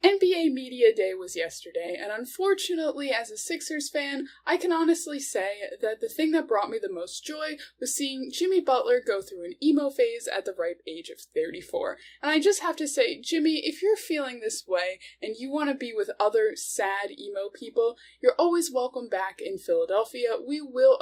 NBA Media Day was yesterday, and unfortunately, as a Sixers fan, I can honestly say that the thing that brought me the most joy was seeing Jimmy Butler go through an emo phase at the ripe age of 34. And I just have to say, Jimmy, if you're feeling this way and you want to be with other sad emo people, you're always welcome back in Philadelphia. We will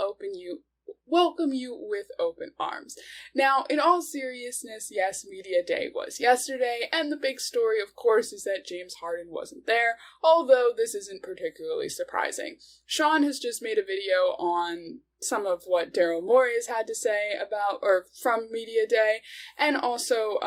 welcome you with open arms. Now, in all seriousness, yes, Media Day was yesterday, and the big story, of course, is that James Harden wasn't there, although this isn't particularly surprising. Sean has just made a video on some of what Daryl Morey has had to say about, or from Media Day, and also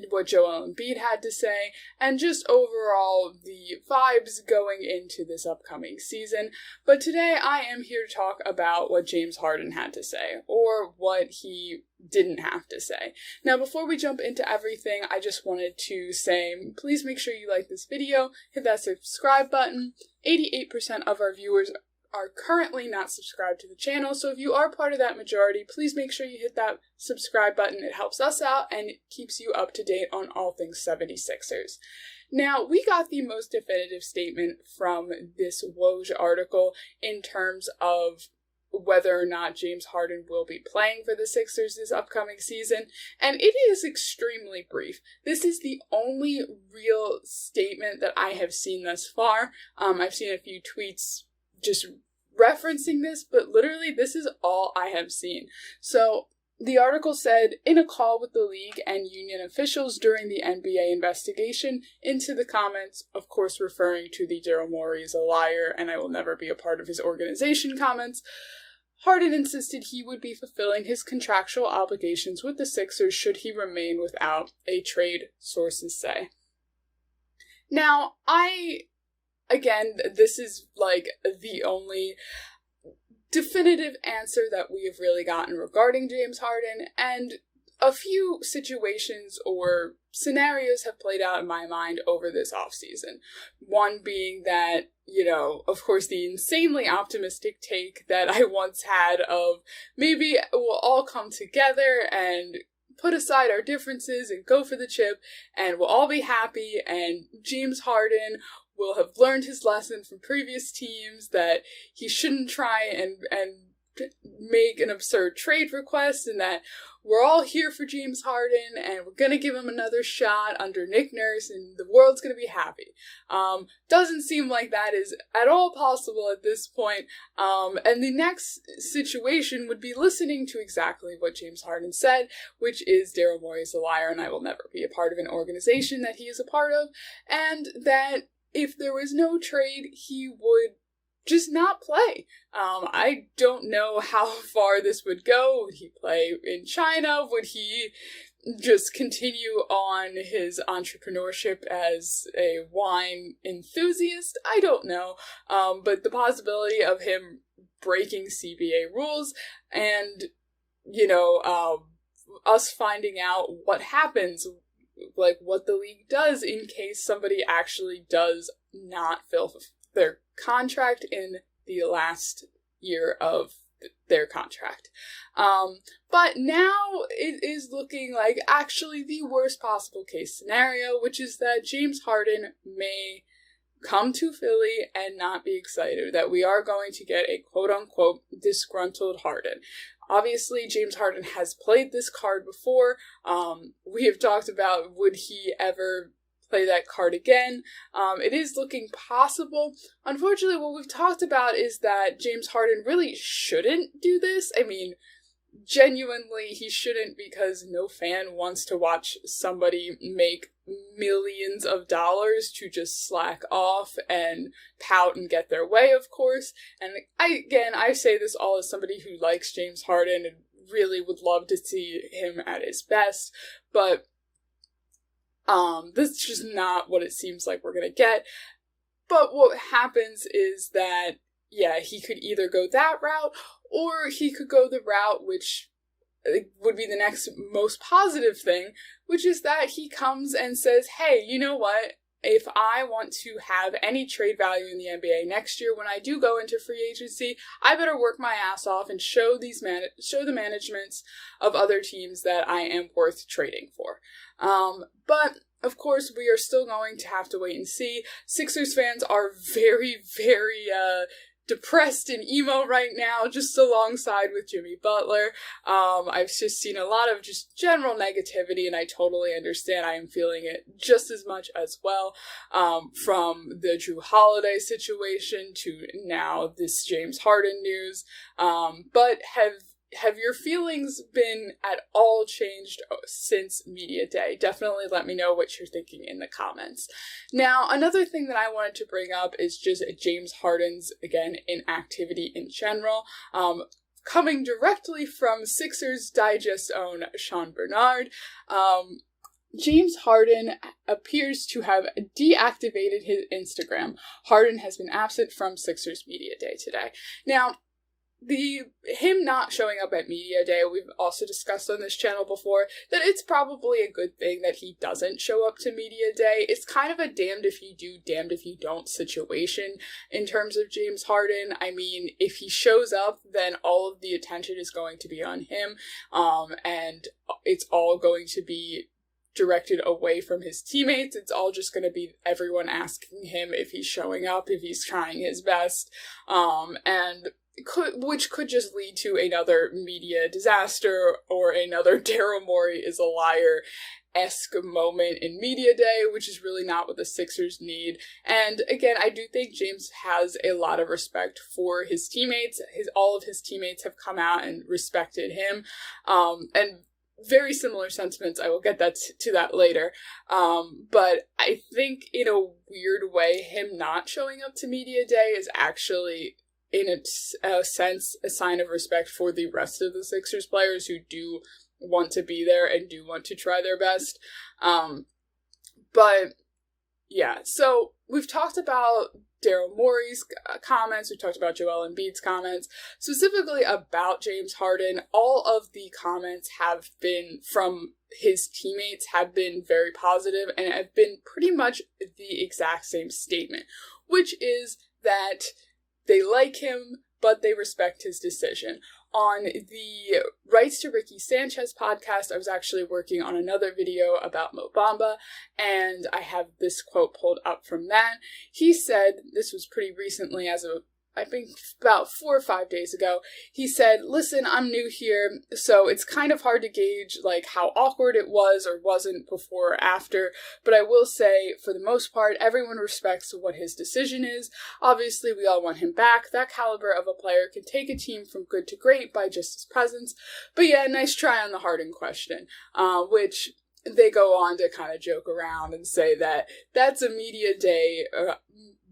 what Joel Embiid had to say, and just overall the vibes going into this upcoming season. But today I am here to talk about what James Harden had to say, or what he didn't have to say. Now, before we jump into everything, I just wanted to say, please make sure you like this video, hit that subscribe button. 88% of our viewers are currently not subscribed to the channel, so if you are part of that majority, please make sure you hit that subscribe button. It helps us out and it keeps you up to date on all things 76ers. Now, we got the most definitive statement from this Woj article in terms of whether or not James Harden will be playing for the Sixers this upcoming season, and it is extremely brief. This is the only real statement that I have seen thus far. I've seen a few tweets just referencing this, but literally this is all I have seen. So the article said, in a call with the league and union officials during the NBA investigation into the comments, of course referring to the Daryl Morey is a liar and I will never be a part of his organization comments, Harden insisted he would be fulfilling his contractual obligations with the Sixers should he remain without a trade, sources say. Now, again, this is like the only definitive answer that we have really gotten regarding James Harden, and a few situations or scenarios have played out in my mind over this offseason. One being that, of course, the insanely optimistic take that I once had of maybe we'll all come together and put aside our differences and go for the chip, and we'll all be happy, and James Harden will have learned his lesson from previous teams that he shouldn't try and make an absurd trade request, and that we're all here for James Harden and we're gonna give him another shot under Nick Nurse and the world's gonna be happy. Doesn't seem like that is at all possible at this point. And the next situation would be listening to exactly what James Harden said, which is Daryl Morey is a liar and I will never be a part of an organization that he is a part of, and that if there was no trade, he would just not play. I don't know how far this would go. Would he play in China? Would he just continue on his entrepreneurship as a wine enthusiast? I don't know. But the possibility of him breaking CBA rules and, us finding out what happens, like what the league does in case somebody actually does not fill their contract in the last year of their contract. But now it is looking like actually the worst possible case scenario, which is that James Harden may come to Philly and not be excited, that we are going to get a quote-unquote disgruntled Harden. Obviously, James Harden has played this card before. We have talked about would he ever play that card again. It is looking possible. Unfortunately, what we've talked about is that James Harden really shouldn't do this. I mean, genuinely, he shouldn't, because no fan wants to watch somebody make millions of dollars to just slack off and pout and get their way, of course. And I say this all as somebody who likes James Harden and really would love to see him at his best, but this is just not what it seems like we're gonna get. But what happens is that, yeah, he could either go that route, or he could go the route which would be the next most positive thing, which is that he comes and says, hey, you know what? If I want to have any trade value in the NBA next year when I do go into free agency, I better work my ass off and show the managements of other teams that I am worth trading for. But of course, we are still going to have to wait and see. Sixers fans are very, very, depressed and emo right now, just alongside with Jimmy Butler. I've just seen a lot of just general negativity, and I totally understand. I am feeling it just as much as well, from the Drew Holiday situation to now this James Harden news. But have your feelings been at all changed since Media Day? Definitely let me know what you're thinking in the comments. Now, another thing that I wanted to bring up is just James Harden's, again, inactivity in general. Coming directly from Sixers Digest own Sean Bernard, James Harden appears to have deactivated his Instagram. Harden has been absent from Sixers Media Day today. Now, him not showing up at Media Day, we've also discussed on this channel before, that it's probably a good thing that he doesn't show up to Media Day. It's kind of a damned if you do, damned if you don't situation in terms of James Harden. I mean, if he shows up, then all of the attention is going to be on him, and it's all going to be directed away from his teammates. It's all just going to be everyone asking him if he's showing up, if he's trying his best, which could just lead to another media disaster or another Daryl Morey is a liar-esque moment in Media Day, which is really not what the Sixers need. And again, I do think James has a lot of respect for his teammates. All of his teammates have come out and respected him, and very similar sentiments. I will get to that later. But I think in a weird way, him not showing up to Media Day is actually, in a sense, a sign of respect for the rest of the Sixers players who do want to be there and do want to try their best. But yeah, so we've talked about Daryl Morey's comments, we've talked about Joel Embiid's comments, specifically about James Harden. All of the comments have been from his teammates have been very positive and have been pretty much the exact same statement, which is that they like him, but they respect his decision. On the Rights to Ricky Sanchez podcast, I was actually working on another video about Mo Bamba, and I have this quote pulled up from that. He said, this was pretty recently, I think about 4 or 5 days ago, he said, "Listen, I'm new here, so it's kind of hard to gauge like how awkward it was or wasn't before or after, but I will say, for the most part, everyone respects what his decision is. Obviously, we all want him back. That caliber of a player can take a team from good to great by just his presence. But yeah, nice try on the Harden question," which they go on to kind of joke around and say that that's a Media Day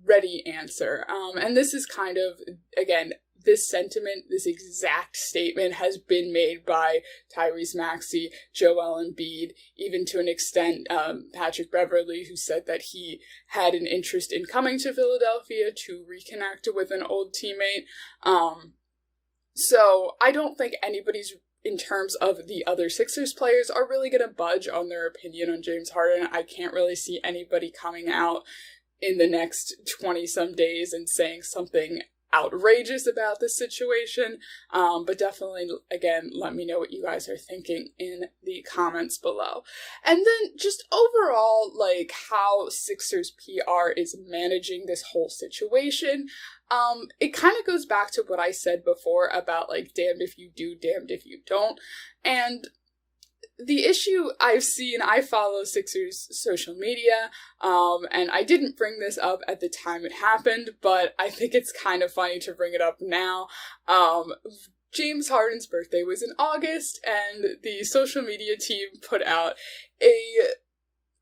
ready answer. And this is kind of, again, this sentiment, this exact statement has been made by Tyrese Maxey, Joel Embiid, even to an extent Patrick Beverley, who said that he had an interest in coming to Philadelphia to reconnect with an old teammate. So I don't think anybody's, in terms of the other Sixers players, are really going to budge on their opinion on James Harden. I can't really see anybody coming out in the next 20-some days and saying something outrageous about this situation, but definitely, again, let me know what you guys are thinking in the comments below. And then just overall, like, how Sixers PR is managing this whole situation, it kind of goes back to what I said before about, like, damned if you do, damned if you don't. And the issue I've seen, I follow Sixers social media, and I didn't bring this up at the time it happened, but I think it's kind of funny to bring it up now. James Harden's birthday was in August, and the social media team put out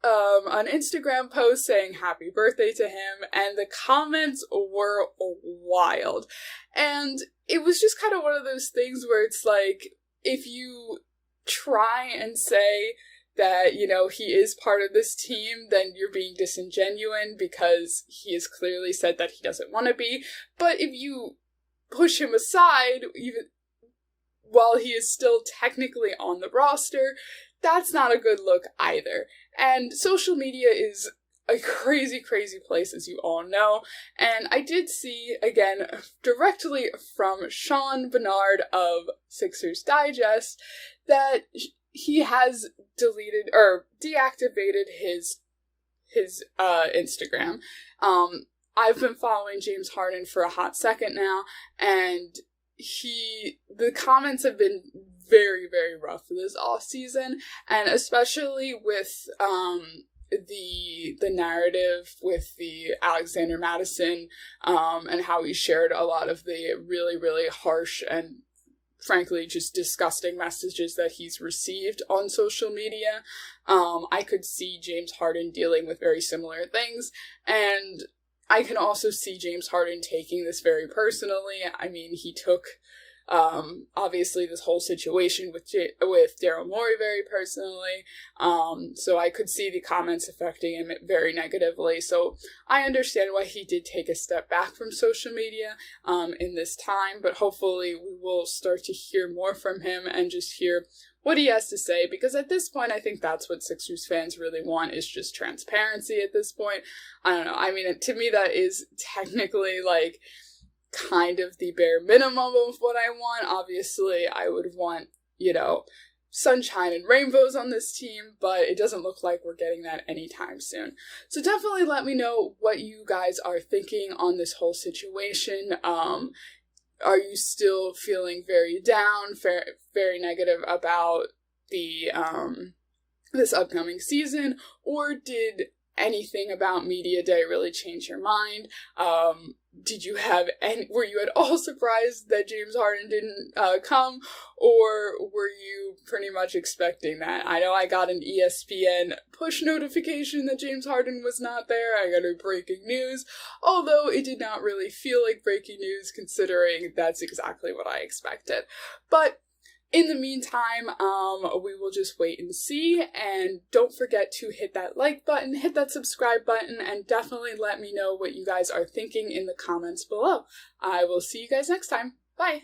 an Instagram post saying happy birthday to him, and the comments were wild. And it was just kind of one of those things where it's like, if you try and say that, you know, he is part of this team, then you're being disingenuous, because he has clearly said that he doesn't want to be. But if you push him aside, even while he is still technically on the roster, that's not a good look either. And social media is a crazy, crazy place, as you all know. And I did see, again, directly from Sean Bernard of Sixers Digest, that he has deleted or deactivated his his Instagram. I've been following James Harden for a hot second now, and the comments have been very, very rough this off season, and especially with the narrative with the Alexander Madison, and how he shared a lot of the really, really harsh and frankly just disgusting messages that he's received on social media. I could see James Harden dealing with very similar things, and I can also see James Harden taking this very personally. I mean, he took, obviously this whole situation with Daryl Morey very personally, so I could see the comments affecting him very negatively. So I understand why he did take a step back from social media in this time, but hopefully we will start to hear more from him and just hear what he has to say, because at this point, I think that's what Sixers fans really want, is just transparency at this point. I don't know. I mean, to me, that is technically, like, kind of the bare minimum of what I want. Obviously, I would want, sunshine and rainbows on this team, but it doesn't look like we're getting that anytime soon. So definitely let me know what you guys are thinking on this whole situation. Are you still feeling very down, very negative about the this upcoming season, or did anything about Media Day really change your mind? Were you at all surprised that James Harden didn't come, or were you pretty much expecting that? I know I got an ESPN push notification that James Harden was not there. I got a breaking news, although it did not really feel like breaking news considering that's exactly what I expected. But in the meantime, we will just wait and see, and don't forget to hit that like button, hit that subscribe button, and definitely let me know what you guys are thinking in the comments below. I will see you guys next time. Bye!